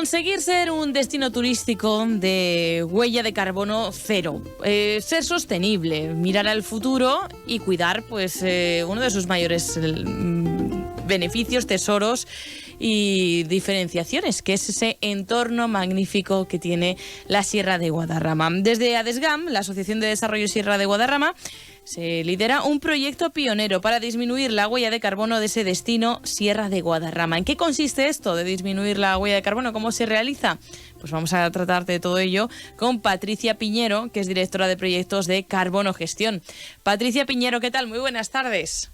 Conseguir ser un destino turístico de huella de carbono cero, ser sostenible, mirar al futuro y cuidar pues uno de sus mayores beneficios, tesoros y diferenciaciones, que es ese entorno magnífico que tiene la Sierra de Guadarrama. Desde ADESGAM, la Asociación de Desarrollo Sierra de Guadarrama, se lidera un proyecto pionero para disminuir la huella de carbono de ese destino Sierra de Guadarrama. ¿En qué consiste esto de disminuir la huella de carbono? ¿Cómo se realiza? Pues vamos a tratar de todo ello con Patricia Piñero, que es directora de proyectos de Carbono Gestión. Patricia Piñero, ¿qué tal? Muy buenas tardes.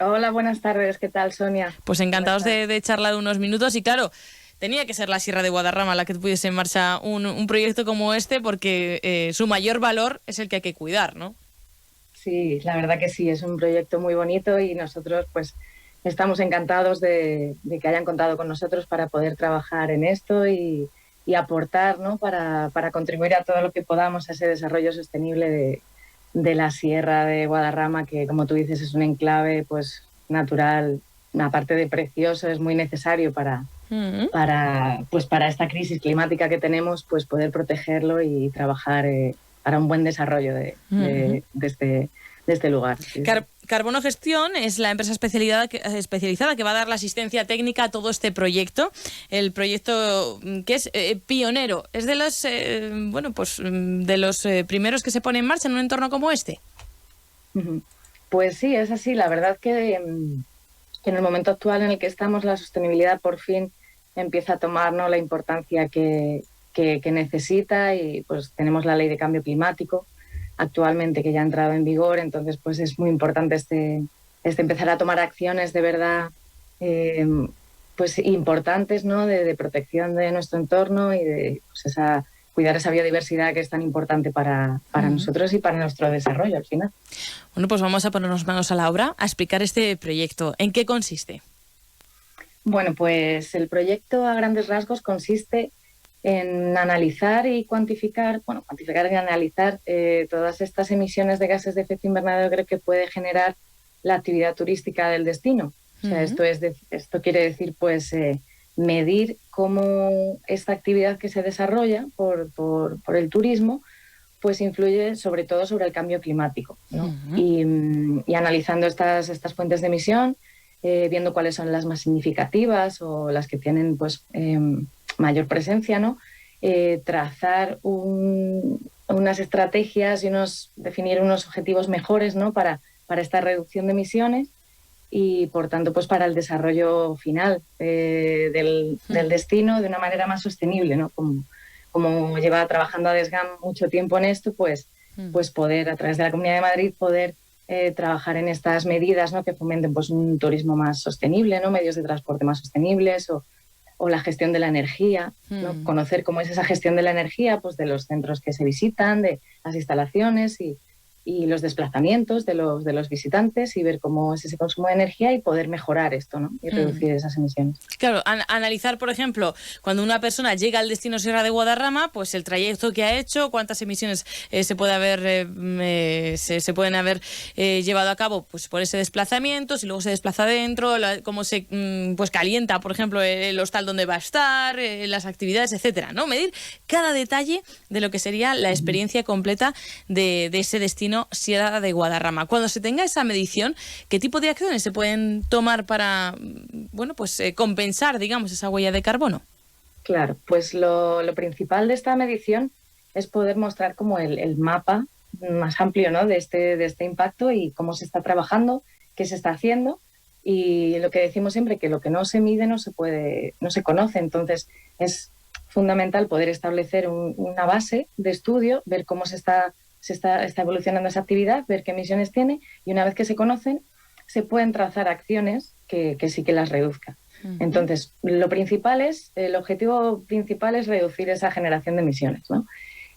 Hola, buenas tardes. ¿Qué tal, Sonia? Pues encantados de charlar unos minutos y claro, tenía que ser la Sierra de Guadarrama la que pusiese en marcha un proyecto como este porque su mayor valor es el que hay que cuidar, ¿no? Sí, la verdad que sí, es un proyecto muy bonito y nosotros pues estamos encantados de que hayan contado con nosotros para poder trabajar en esto y aportar, ¿no? para contribuir a todo lo que podamos a ese desarrollo sostenible de la Sierra de Guadarrama, que como tú dices es un enclave pues natural, aparte de precioso, es muy necesario para esta crisis climática que tenemos, pues poder protegerlo y trabajar para un buen desarrollo de este lugar. Sí. Carbono Gestión es la empresa especializada que va a dar la asistencia técnica a todo este proyecto. El proyecto que es pionero, es de los de los primeros que se pone en marcha en un entorno como este. Pues sí, es así. La verdad que en el momento actual en el que estamos, la sostenibilidad por fin empieza a tomar, ¿no?, la importancia que necesita, y pues tenemos la Ley de Cambio Climático actualmente que ya ha entrado en vigor. Entonces pues es muy importante este empezar a tomar acciones de verdad pues importantes, ¿no?, de protección de nuestro entorno y de pues cuidar esa biodiversidad que es tan importante para nosotros y para nuestro desarrollo al final. Bueno, pues vamos a ponernos manos a la obra a explicar este proyecto. ¿En qué consiste? Bueno, pues el proyecto a grandes rasgos consiste en analizar y cuantificar y analizar todas estas emisiones de gases de efecto invernadero que puede generar la actividad turística del destino. O sea, esto quiere decir pues medir cómo esta actividad que se desarrolla por el turismo pues influye sobre todo sobre el cambio climático, ¿no? Y analizando estas fuentes de emisión, viendo cuáles son las más significativas o las que tienen pues mayor presencia, ¿no? Trazar unas estrategias y definir unos objetivos mejores, ¿no?, para esta reducción de emisiones y, por tanto, pues para el desarrollo final del destino de una manera más sostenible, ¿no? Como lleva trabajando ADESGAM mucho tiempo en esto, pues poder, a través de la Comunidad de Madrid, poder trabajar en estas medidas, ¿no?, que fomenten pues un turismo más sostenible, ¿no?, medios de transporte más sostenibles o la gestión de la energía, ¿no? Conocer cómo es esa gestión de la energía, pues de los centros que se visitan, de las instalaciones y los desplazamientos de los visitantes, y ver cómo es ese consumo de energía y poder mejorar esto, ¿no?, y reducir esas emisiones. Claro, analizar, por ejemplo, cuando una persona llega al destino Sierra de Guadarrama, pues el trayecto que ha hecho, cuántas emisiones se pueden haber llevado a cabo pues por ese desplazamiento, si luego se desplaza dentro, cómo se pues calienta, por ejemplo, el hostal donde va a estar, las actividades, etcétera, ¿no? Medir cada detalle de lo que sería la experiencia completa de ese destino Sierra de Guadarrama. Cuando se tenga esa medición, ¿qué tipo de acciones se pueden tomar para compensar, digamos, esa huella de carbono? Claro, pues lo principal de esta medición es poder mostrar como el mapa más amplio, ¿no?, de este impacto y cómo se está trabajando, qué se está haciendo, y lo que decimos siempre, que lo que no se mide no se conoce. Entonces es fundamental poder establecer una base de estudio, ver cómo se está evolucionando esa actividad, ver qué emisiones tiene, y una vez que se conocen, se pueden trazar acciones que sí que las reduzcan. Entonces, el objetivo principal es reducir esa generación de emisiones, ¿no?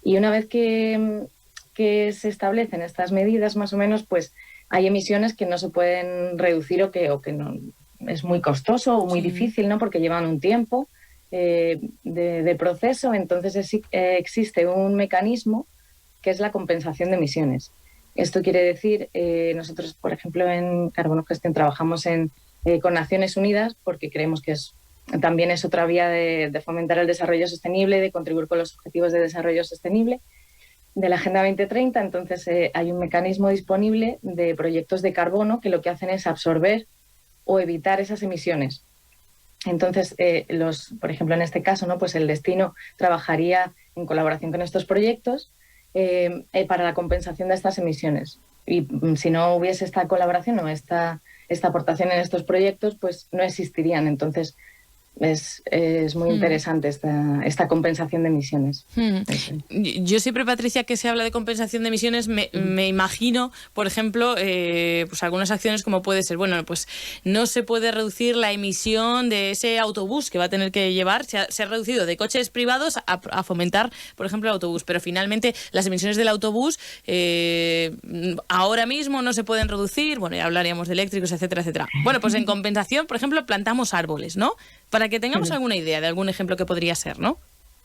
Y una vez que se establecen estas medidas, más o menos, pues hay emisiones que no se pueden reducir o que no, es muy costoso o muy difícil, ¿no?, porque llevan un tiempo de proceso. Entonces existe un mecanismo que es la compensación de emisiones. Esto quiere decir, nosotros, por ejemplo, en Carbono Gestión trabajamos con Naciones Unidas porque creemos que es también es otra vía de fomentar el desarrollo sostenible, de contribuir con los objetivos de desarrollo sostenible de la Agenda 2030. Entonces, hay un mecanismo disponible de proyectos de carbono que lo que hacen es absorber o evitar esas emisiones. Entonces, por ejemplo, en este caso, ¿no? Pues el destino trabajaría en colaboración con estos proyectos para la compensación de estas emisiones. Y si no hubiese esta colaboración o esta aportación en estos proyectos, pues no existirían. Entonces, es muy interesante esta compensación de emisiones. Yo siempre, Patricia, que se habla de compensación de emisiones, me imagino, por ejemplo, pues algunas acciones como puede ser, bueno, pues no se puede reducir la emisión de ese autobús que va a tener que llevar, se ha reducido de coches privados a fomentar, por ejemplo, el autobús, pero finalmente las emisiones del autobús ahora mismo no se pueden reducir, bueno, ya hablaríamos de eléctricos, etcétera, etcétera. Bueno, pues en compensación, por ejemplo, plantamos árboles, ¿no? Para que tengamos alguna idea de algún ejemplo que podría ser, ¿no?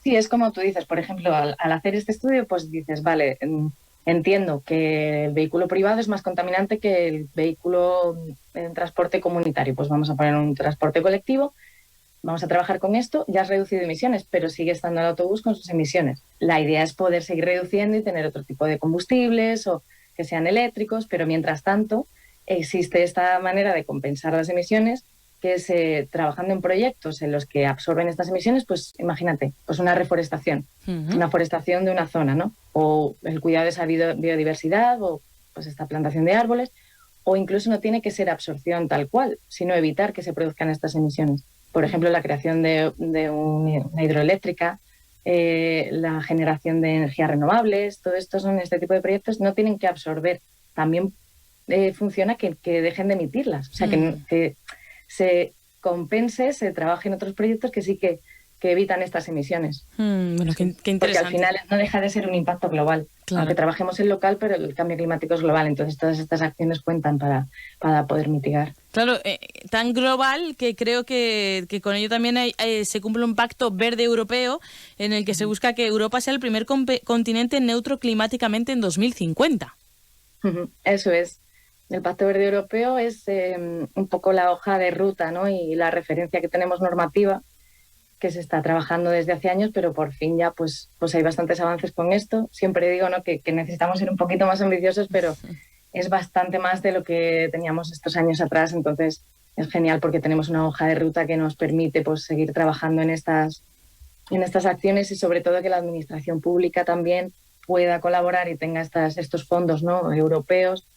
Sí, es como tú dices, por ejemplo, al hacer este estudio, pues dices, vale, entiendo que el vehículo privado es más contaminante que el vehículo en transporte comunitario, pues vamos a poner un transporte colectivo, vamos a trabajar con esto, ya has reducido emisiones, pero sigue estando el autobús con sus emisiones. La idea es poder seguir reduciendo y tener otro tipo de combustibles o que sean eléctricos, pero mientras tanto existe esta manera de compensar las emisiones, que es trabajando en proyectos en los que absorben estas emisiones, pues imagínate, pues una reforestación, una forestación de una zona, ¿no? O el cuidado de esa biodiversidad, o pues esta plantación de árboles, o incluso no tiene que ser absorción tal cual, sino evitar que se produzcan estas emisiones. Por ejemplo, la creación de una hidroeléctrica, la generación de energías renovables, todo esto son este tipo de proyectos, no tienen que absorber. También funciona que dejen de emitirlas, o sea, que se compense, se trabaje en otros proyectos que sí que evitan estas emisiones. Bueno, qué interesante. Porque al final no deja de ser un impacto global. Claro. Aunque trabajemos en local, pero el cambio climático es global, entonces todas estas acciones cuentan para poder mitigar. Claro, tan global que creo que con ello también se cumple un pacto verde europeo en el que se busca que Europa sea el primer continente neutro climáticamente en 2050. Eso es. El Pacto Verde Europeo es un poco la hoja de ruta, ¿no? Y la referencia que tenemos normativa, que se está trabajando desde hace años, pero por fin ya pues hay bastantes avances con esto. Siempre digo, ¿no? que necesitamos ser un poquito más ambiciosos, pero es bastante más de lo que teníamos estos años atrás. Entonces es genial porque tenemos una hoja de ruta que nos permite pues seguir trabajando en estas acciones y sobre todo que la administración pública también pueda colaborar y tenga estos fondos, ¿no? europeos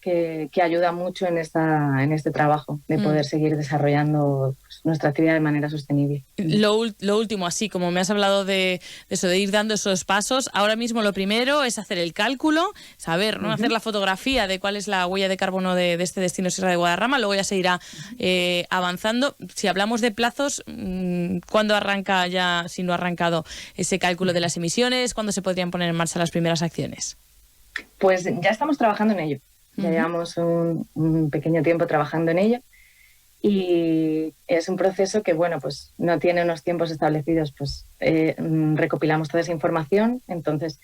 que ayuda mucho en este trabajo de poder seguir desarrollando pues, nuestra actividad de manera sostenible. Lo último, así como me has hablado de eso, de ir dando esos pasos, ahora mismo lo primero es hacer el cálculo, saber, ¿no? Hacer la fotografía de cuál es la huella de carbono de este destino Sierra de Guadarrama, luego ya se irá avanzando. Si hablamos de plazos, ¿cuándo arranca ya, si no ha arrancado, ese cálculo de las emisiones? ¿Cuándo se podrían poner en marcha las primeras acciones? Pues ya estamos trabajando en ello. Ya llevamos un pequeño tiempo trabajando en ello y es un proceso que, bueno, pues no tiene unos tiempos establecidos. Pues recopilamos toda esa información, entonces,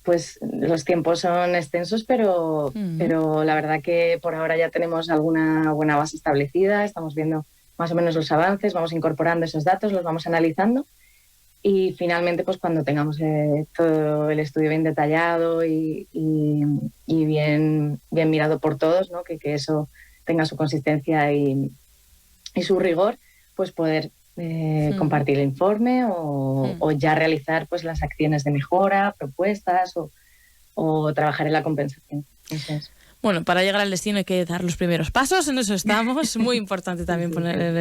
pues los tiempos son extensos, pero la verdad que por ahora ya tenemos alguna buena base establecida, estamos viendo más o menos los avances, vamos incorporando esos datos, los vamos analizando. Y finalmente, pues cuando tengamos todo el estudio bien detallado y bien mirado por todos, ¿no? que eso tenga su consistencia y su rigor, pues poder compartir el informe o ya realizar pues las acciones de mejora, propuestas o trabajar en la compensación. Eso es. Bueno, para llegar al destino hay que dar los primeros pasos, en eso estamos. Muy importante también poner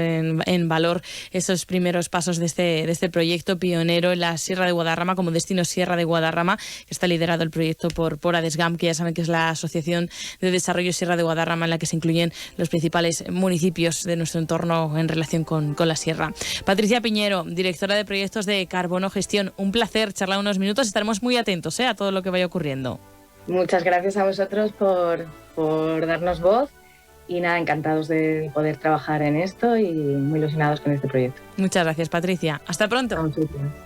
en valor esos primeros pasos de este proyecto pionero en la Sierra de Guadarrama, como destino Sierra de Guadarrama, que está liderado el proyecto por ADESGAM, que ya saben que es la Asociación de Desarrollo Sierra de Guadarrama, en la que se incluyen los principales municipios de nuestro entorno en relación con la sierra. Patricia Piñero, directora de proyectos de Carbono Gestión, un placer charlar unos minutos, estaremos muy atentos a todo lo que vaya ocurriendo. Muchas gracias a vosotros por darnos voz y nada, encantados de poder trabajar en esto y muy ilusionados con este proyecto. Muchas gracias, Patricia. Hasta pronto. Muchas gracias.